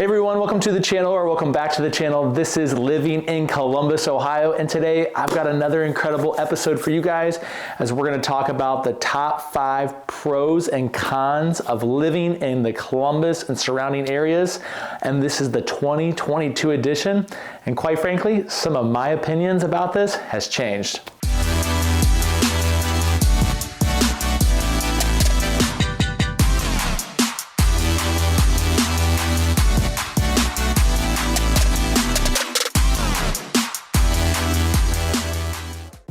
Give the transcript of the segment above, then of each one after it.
Hey everyone, welcome to the channel, or welcome back to the channel. This is Living in Columbus, Ohio, and today I've got another incredible episode for you guys as we're going to talk about the top 5 pros and cons of living in the Columbus and surrounding areas. And this is the 2022 edition, and quite frankly, some of my opinions about this has changed.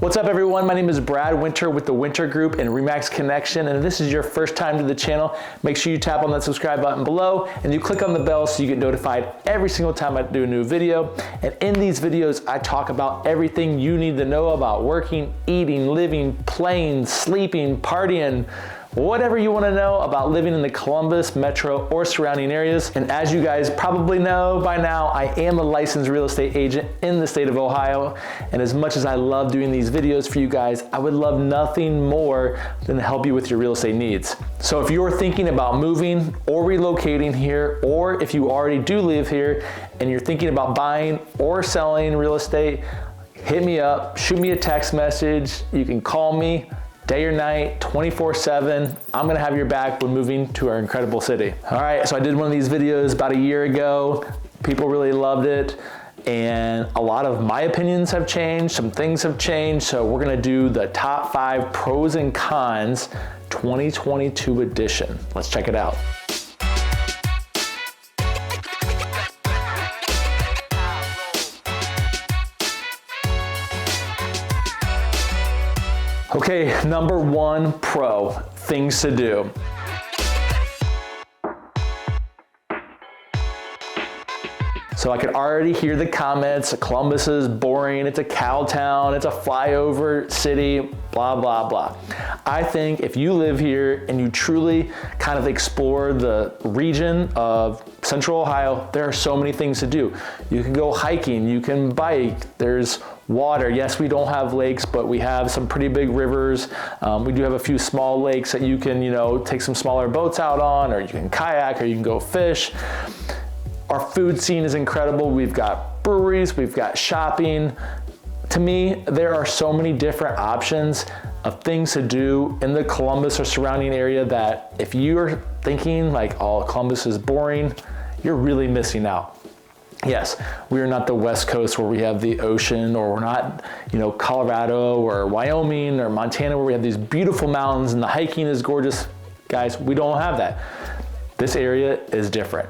What's up everyone, my name is Brad Winter with the Winter Group and Remax Connection, and if this is your first time to the channel, make sure you tap on that subscribe button below and you click on the bell so you get notified every single time I do a new video. And in these videos, I talk about everything you need to know about working, eating, living, playing, sleeping, partying, whatever you want to know about living in the Columbus metro or surrounding areas. And as you guys probably know by now, I am a licensed real estate agent in the state of Ohio. And as much as I love doing these videos for you guys, I would love nothing more than to help you with your real estate needs. So if you're thinking about moving or relocating here, or if you already do live here and you're thinking about buying or selling real estate, hit me up, shoot me a text message. You can call me day or night, 24/7. I'm gonna have your back when moving to our incredible city. All right, so I did one of these videos about a year ago. People really loved it, and a lot of my opinions have changed, some things have changed, so we're gonna do the top 5 pros and cons 2022 edition. Let's check it out. Okay, number 1 pro, things to do. So I could already hear the comments, Columbus is boring, it's a cow town, it's a flyover city, blah, blah, blah. I think if you live here and you truly kind of explore the region of Central Ohio, there are so many things to do. You can go hiking, you can bike, there's water. Yes, we don't have lakes, but we have some pretty big rivers. We do have a few small lakes that you can, take some smaller boats out on, or you can kayak, or you can go fish. Our food scene is incredible. We've got breweries, we've got shopping. To me, there are so many different options of things to do in the Columbus or surrounding area that if you're thinking like, oh, Columbus is boring, you're really missing out. Yes, we are not the West Coast where we have the ocean, or we're not, Colorado or Wyoming or Montana where we have these beautiful mountains and the hiking is gorgeous. Guys, we don't have that. This area is different,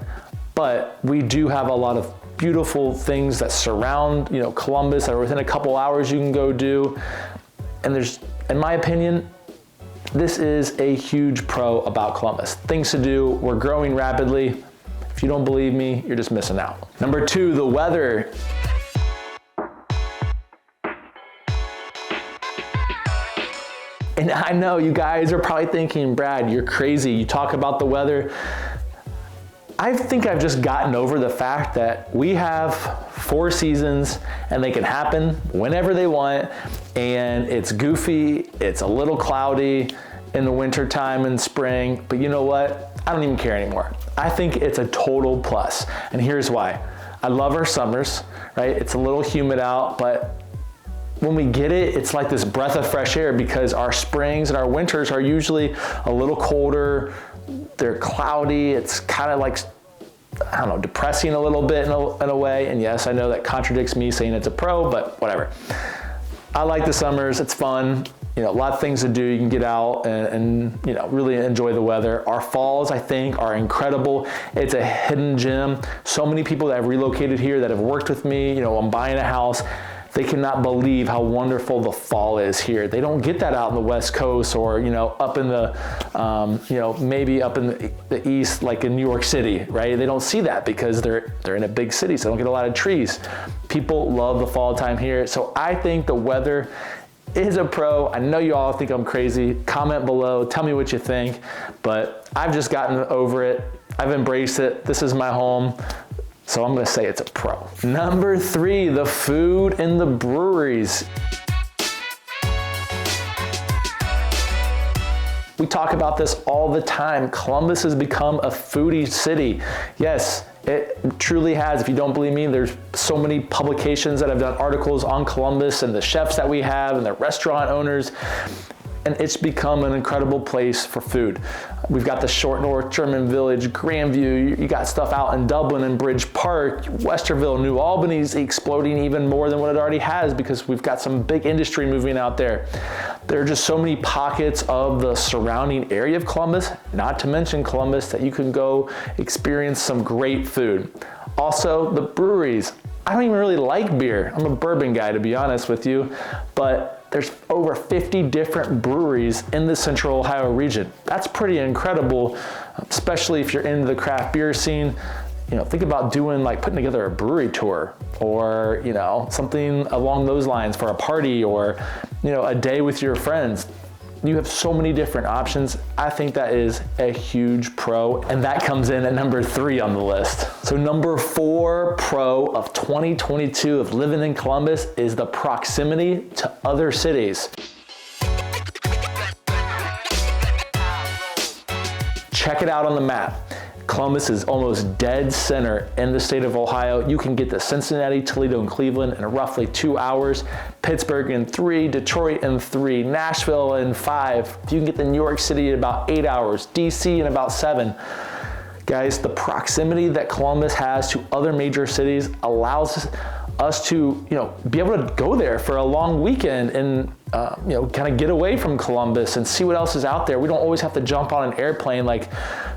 but we do have a lot of beautiful things that surround, Columbus that are within a couple hours you can go do. And there's, in my opinion, this is a huge pro about Columbus. Things to do, we're growing rapidly. If you don't believe me, you're just missing out. Number 2, the weather. And I know you guys are probably thinking, Brad, you're crazy. You talk about the weather. I think I've just gotten over the fact that we have 4 seasons and they can happen whenever they want. And it's goofy, it's a little cloudy in the winter time and spring, but you know what? I don't even care anymore. I think it's a total plus, and here's why. I love our summers, right? It's a little humid out, but when we get it, it's like this breath of fresh air, because our springs and our winters are usually a little colder, they're cloudy, it's kind of like, I don't know, depressing a little bit in a way, and yes, I know that contradicts me saying it's a pro, but whatever. I like the summers, it's fun. A lot of things to do. You can get out and really enjoy the weather. Our falls, I think, are incredible. It's a hidden gem. So many people that have relocated here that have worked with me, I'm buying a house, they cannot believe how wonderful the fall is here. They don't get that out in the West Coast, or, up in the, maybe up in the East, like in New York City, right? They don't see that because they're in a big city, so they don't get a lot of trees. People love the fall time here. So I think the weather is a pro. I know you all think I'm crazy. Comment below, tell me what you think, but I've just gotten over it. I've embraced it. This is my home. So I'm gonna say it's a pro. Number 3, the food and the breweries. We talk about this all the time. Columbus has become a foodie city. Yes, It truly has. If you don't believe me, there's so many publications that have done articles on Columbus and the chefs that we have and the restaurant owners. And it's become an incredible place for food. We've got the Short North, German Village, Grandview. You got stuff out in Dublin and Bridge Park, Westerville, New Albany's exploding even more than what it already has because we've got some big industry moving out there. There are just so many pockets of the surrounding area of Columbus, not to mention Columbus, that you can go experience some great food. Also, the breweries. I don't even really like beer. I'm a bourbon guy, to be honest with you, but there's over 50 different breweries in the Central Ohio region. That's pretty incredible, especially if you're into the craft beer scene. Think about putting together a brewery tour or, something along those lines for a party or, a day with your friends. You have so many different options. I think that is a huge pro, and that comes in at number 3 on the list. So number 4 pro of 2022 of living in Columbus is the proximity to other cities. Check it out on the map. Columbus is almost dead center in the state of Ohio. You can get to Cincinnati, Toledo, and Cleveland in roughly 2 hours, Pittsburgh in 3, Detroit in 3, Nashville in 5. You can get to New York City in about 8 hours, DC in about 7. Guys, the proximity that Columbus has to other major cities allows us to, be able to go there for a long weekend and, kind of get away from Columbus and see what else is out there. We don't always have to jump on an airplane like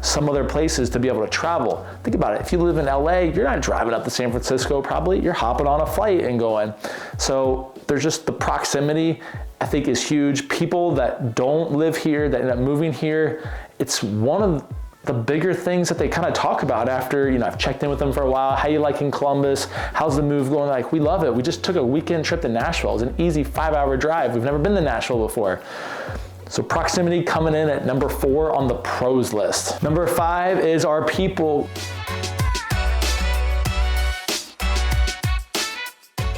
some other places to be able to travel. Think about it. If you live in LA, you're not driving up to San Francisco probably. You're hopping on a flight and going. So there's just the proximity, I think, is huge. People that don't live here, that end up moving here, it's one of the bigger things that they kind of talk about after, I've checked in with them for a while. How you liking Columbus? How's the move going? Like, we love it. We just took a weekend trip to Nashville. It was an easy 5-hour drive. We've never been to Nashville before. So proximity coming in at number 4 on the pros list. Number 5 is our people.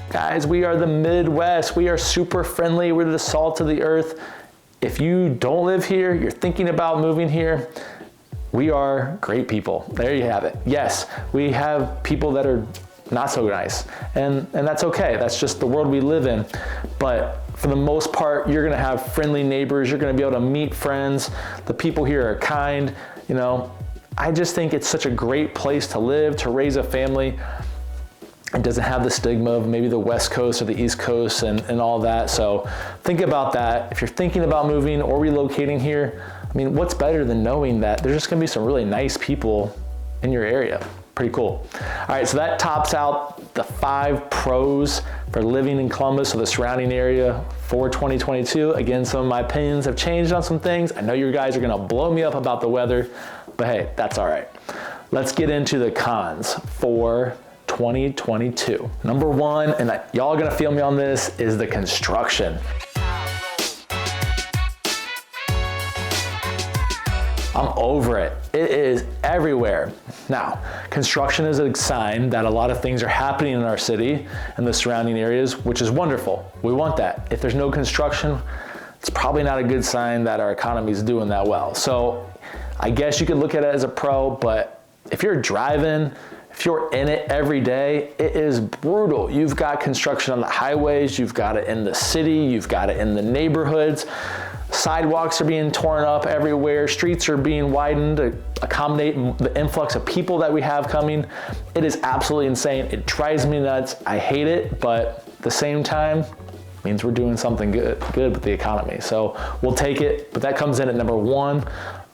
Guys, we are the Midwest. We are super friendly. We're the salt of the earth. If you don't live here, you're thinking about moving here, we are great people. There you have it. Yes, we have people that are not so nice, and that's okay. That's just the world we live in. But for the most part, you're gonna have friendly neighbors. You're gonna be able to meet friends. The people here are kind. I just think it's such a great place to live, to raise a family. It doesn't have the stigma of maybe the West Coast or the East Coast and all that. So think about that. If you're thinking about moving or relocating here, what's better than knowing that there's just gonna be some really nice people in your area? Pretty cool. All right, so that tops out the 5 pros for living in Columbus or the surrounding area for 2022. Again, some of my opinions have changed on some things. I know you guys are gonna blow me up about the weather, but hey, that's all right. Let's get into the cons for 2022. Number 1, and y'all are gonna feel me on this, is the construction. I'm over it. It is everywhere. Now, construction is a sign that a lot of things are happening in our city and the surrounding areas, which is wonderful. We want that. If there's no construction, it's probably not a good sign that our economy is doing that well. So I guess you could look at it as a pro, but if you're driving, if you're in it every day, it is brutal. You've got construction on the highways, you've got it in the city, you've got it in the neighborhoods. Sidewalks are being torn up everywhere. Streets are being widened to accommodate the influx of people that we have coming. It is absolutely insane. It drives me nuts. I hate it, but at the same time, means we're doing something good with the economy. So we'll take it, but that comes in at number 1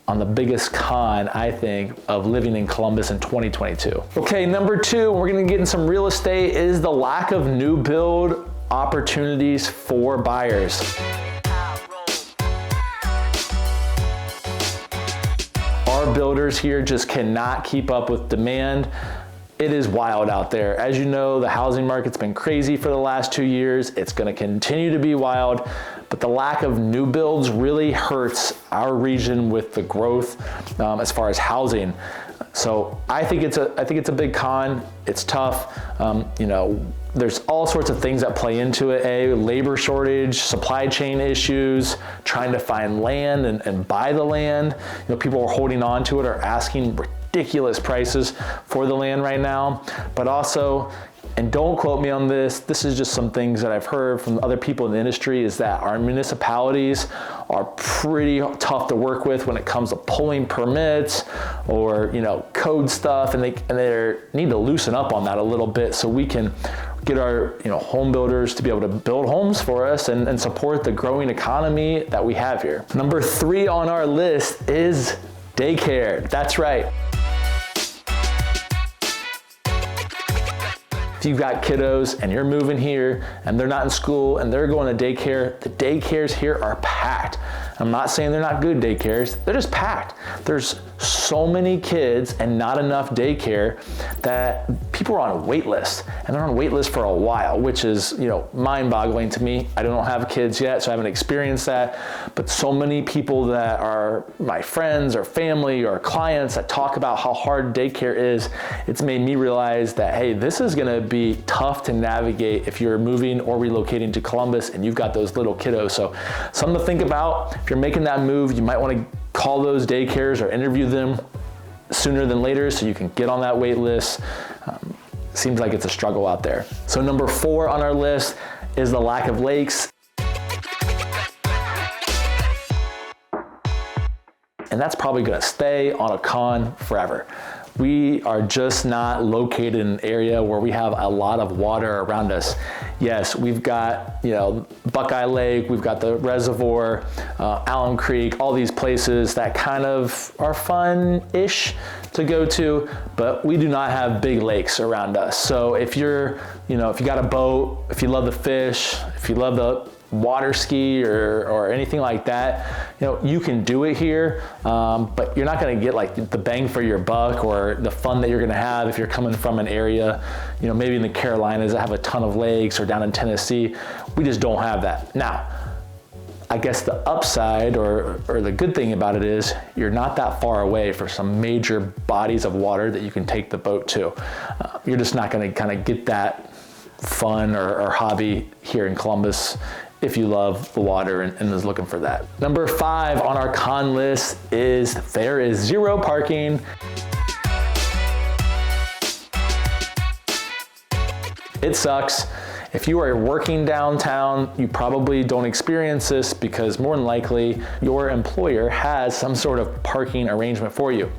on the biggest con, I think, of living in Columbus in 2022. Okay, number 2, we're gonna get in some real estate, is the lack of new build opportunities for buyers. Our builders here just cannot keep up with demand. It is wild out there. As you know, the housing market's been crazy for the last 2 years. It's gonna continue to be wild, but the lack of new builds really hurts our region with the growth as far as housing. So I think it's a big con. It's tough. There's all sorts of things that play into it. Labor shortage, supply chain issues, trying to find land and buy the land. People are holding on to it or asking ridiculous prices for the land right now, but also, and don't quote me on this, this is just some things that I've heard from other people in the industry, is that our municipalities are pretty tough to work with when it comes to pulling permits or, code stuff, and they need to loosen up on that a little bit so we can get our home builders to be able to build homes for us and support the growing economy that we have here. Number 3 on our list is daycare. That's right. If you've got kiddos and you're moving here and they're not in school and they're going to daycare, the daycares here are packed. I'm not saying they're not good daycares, they're just packed. There's so many kids and not enough daycare that people are on a wait list, and they're on a wait list for a while, which is, mind-boggling to me. I don't have kids yet, so I haven't experienced that, but so many people that are my friends or family or clients that talk about how hard daycare is, it's made me realize that, hey, this is gonna be tough to navigate if you're moving or relocating to Columbus and you've got those little kiddos. So something to think about. If you're making that move, you might want to call those daycares or interview them sooner than later so you can get on that wait list. Seems like it's a struggle out there. So number 4 on our list is the lack of lakes. And that's probably gonna stay on a con forever. We are just not located in an area where we have a lot of water around us. Yes, we've got, Buckeye Lake, we've got the reservoir, Allen Creek, all these places that kind of are fun-ish to go to, but we do not have big lakes around us. So if you're, if you got a boat, if you love the fish, if you love the water ski or anything like that, you can do it here, but you're not going to get like the bang for your buck or the fun that you're going to have if you're coming from an area, maybe in the Carolinas that have a ton of lakes, or down in Tennessee. We just don't have that. Now, I guess the upside or the good thing about it is you're not that far away for some major bodies of water that you can take the boat to. You're just not going to kind of get that fun or hobby here in Columbus if you love the water and is looking for that. Number 5 on our con list is there is 0 parking. It sucks. If you are working downtown, you probably don't experience this because more than likely your employer has some sort of parking arrangement for you.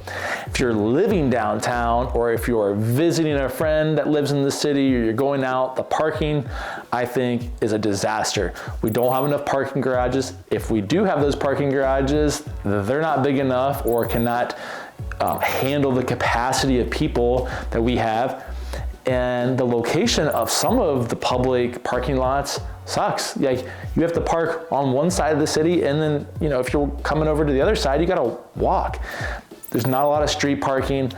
If you're living downtown, or if you're visiting a friend that lives in the city, or you're going out, the parking, I think, is a disaster. We don't have enough parking garages. If we do have those parking garages, they're not big enough or cannot handle the capacity of people that we have. And the location of some of the public parking lots sucks. Like, you have to park on one side of the city, and then, if you're coming over to the other side, you gotta walk. There's not a lot of street parking.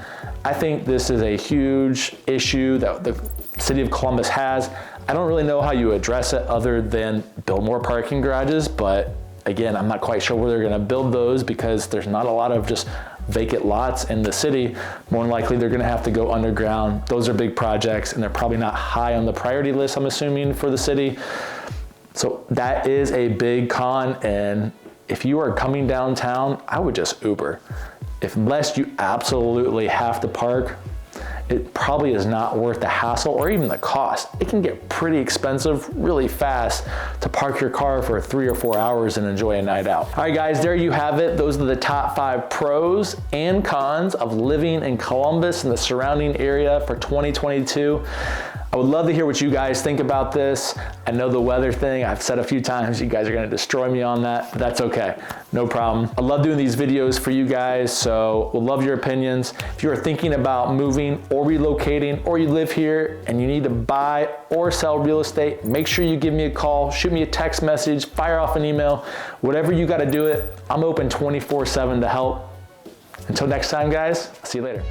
I think this is a huge issue that the city of Columbus has. I don't really know how you address it other than build more parking garages, but again, I'm not quite sure where they're gonna build those because there's not a lot of just vacant lots in the city. More than likely, they're gonna have to go underground. Those are big projects, and they're probably not high on the priority list, I'm assuming, for the city. So that is a big con, and if you are coming downtown, I would just Uber. Unless you absolutely have to park, it probably is not worth the hassle or even the cost. It can get pretty expensive really fast to park your car for 3 or 4 hours and enjoy a night out. All right, guys, there you have it. Those are the top 5 pros and cons of living in Columbus and the surrounding area for 2022. I would love to hear what you guys think about this. I know the weather thing, I've said a few times, you guys are gonna destroy me on that, but that's okay, no problem. I love doing these videos for you guys, so we'll love your opinions. If you are thinking about moving or relocating, or you live here and you need to buy or sell real estate, make sure you give me a call, shoot me a text message, fire off an email, whatever you gotta do it. I'm open 24/7 to help. Until next time, guys, I'll see you later.